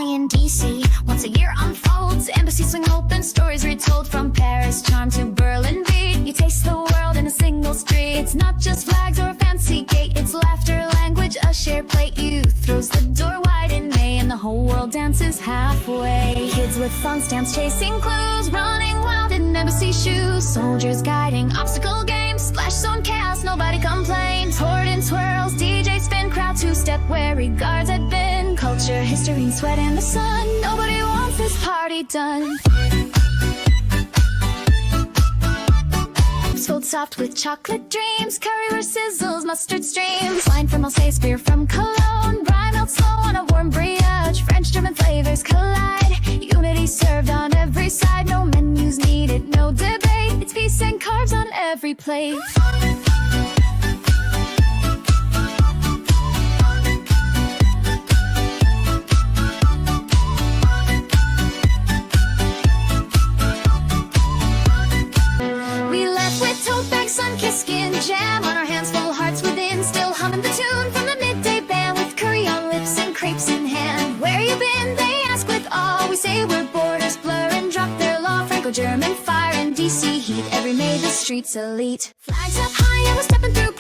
party in DC. Once a year unfolds, embassies swing open, stories retold from Paris charm to Berlin beat. You taste the world in a single street. It's not just flags or a fancy gate, it's laughter, language, a shared plate. Youth throws the door wide in May, and the whole world dances halfway. Kids with fun stamps chasing clues, running wild in embassy shoes. Soldiers guiding obstacle games, splash zone chaos, nobody complains. Horde in swirls, DJ spin, crowd two-step where regards had been. Culture, history, and sweat in the sun, nobody wants this party done. Sold soft with chocolate dreams, currywurst sizzles, mustard streams. Wine from Alsace, beer from Cologne, rye melts slow on a warm brioche. French, German flavors collide, unity served on every side. No menus needed, no debate, it's feast and carbs on every plate. Sun-kissed skin, jam on our hands, full hearts within. Still humming the tune from the midday band, with curry on lips and crepes in hand. Where you been, they ask with awe. We say we're borders blur and drop their law. Franco-German fire and DC heat, every May the streets elite. Flags up high and we're stepping through